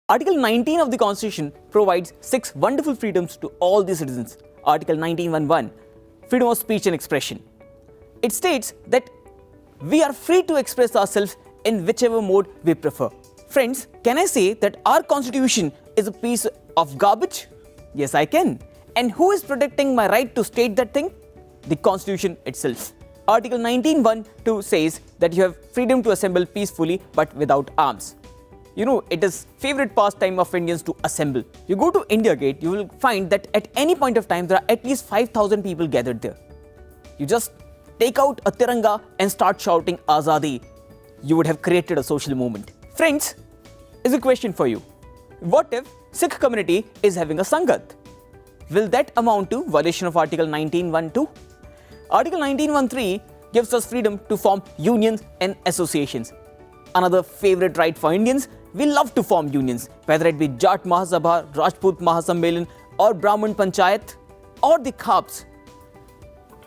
Article 19 of the Constitution provides 6 wonderful freedoms to all the citizens. Article 19(1)(1), freedom of speech and expression. It states that we are free to express ourselves in whichever mode we prefer. Friends, can I say that our Constitution is a piece of garbage? Yes, I can. And who is protecting my right to state that thing? The Constitution itself. Article 19(1)(2) says that you have freedom to assemble peacefully but without arms. You know, it is favorite pastime of Indians to assemble. You go to India Gate, you will find that at any point of time there are at least 5,000 people gathered there. You just take out a tiranga and start shouting Azadi. You would have created a social movement. Friends, is a question for you. What if Sikh community is having a Sangat? Will that amount to violation of Article 19(1)(2)? Article 19(1)(3) gives us freedom to form unions and associations. Another favorite right for Indians, we love to form unions, whether it be Jat Mahasabha, Rajput Mahasammelan or Brahman Panchayat or the Khaps.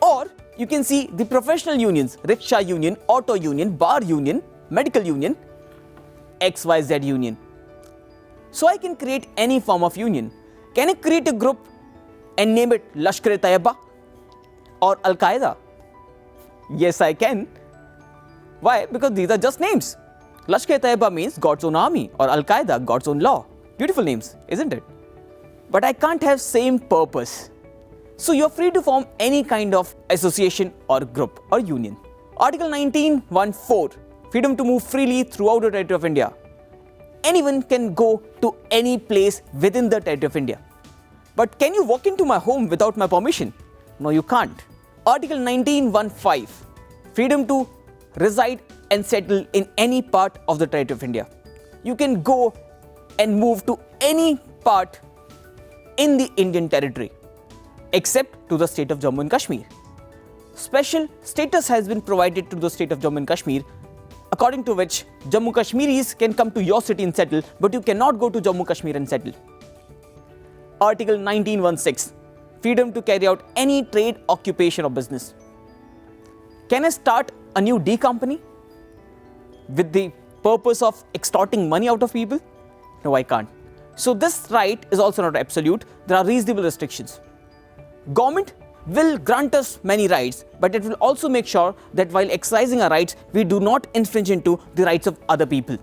Or you can see the professional unions, rickshaw union, auto union, bar union, medical union, XYZ union. So I can create any form of union. Can I create a group and name it Lashkar-e-Taiba or Al-Qaeda? Yes, I can. Why? Because these are just names. Lashkar-e-Taiba means God's own army or Al-Qaeda, God's own law. Beautiful names, isn't it? But I can't have same purpose. So you're free to form any kind of association or group or union. Article 19(1)(4), freedom to move freely throughout the territory of India. Anyone can go to any place within the territory of India. But can you walk into my home without my permission? No, you can't. Article 19(1)(5), freedom to reside and settle in any part of the territory of India. You can go and move to any part in the Indian territory except to the state of Jammu and Kashmir. Special status has been provided to the state of Jammu and Kashmir, according to which Jammu Kashmiris can come to your city and settle, but you cannot go to Jammu Kashmir and settle. Article 19(1)(6), freedom to carry out any trade, occupation or business. Can I start a new D company with the purpose of extorting money out of people? No, I can't. So this right is also not absolute. There are reasonable restrictions. Government will grant us many rights, but it will also make sure that while exercising our rights, we do not infringe into the rights of other people.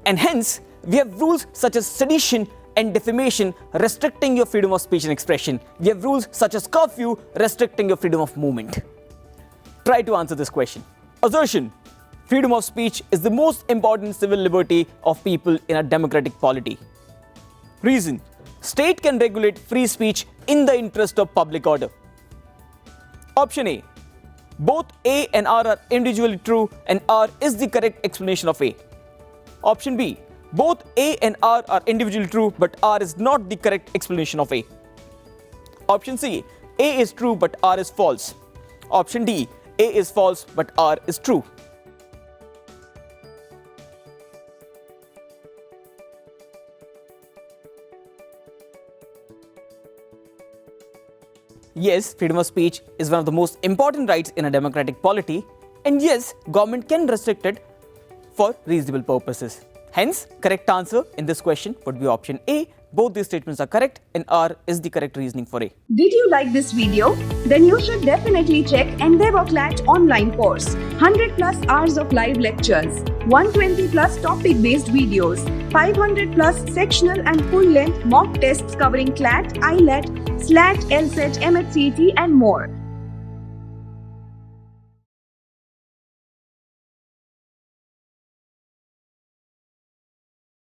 And hence, we have rules such as sedition and defamation restricting your freedom of speech and expression. We have rules such as curfew restricting your freedom of movement. Try to answer this question. Assertion: freedom of speech is the most important civil liberty of people in a democratic polity. Reason: state can regulate free speech in the interest of public order. Option A: both A and R are individually true and R is the correct explanation of A. Option B: both A and R are individually true but R is not the correct explanation of A. Option C: A is true but R is false. Option D: A is false but R is true. Yes, freedom of speech is one of the most important rights in a democratic polity, and yes, government can restrict it for reasonable purposes. Hence, correct answer in this question would be option A. Both these statements are correct and R is the correct reasoning for A. Did you like this video? Then you should definitely check Endeavour-CLAT online course. 100 plus hours of live lectures, 120 plus topic based videos, 500 plus sectional and full length mock tests covering CLAT, IELTS, SLAT, LSAT, MHCET and more.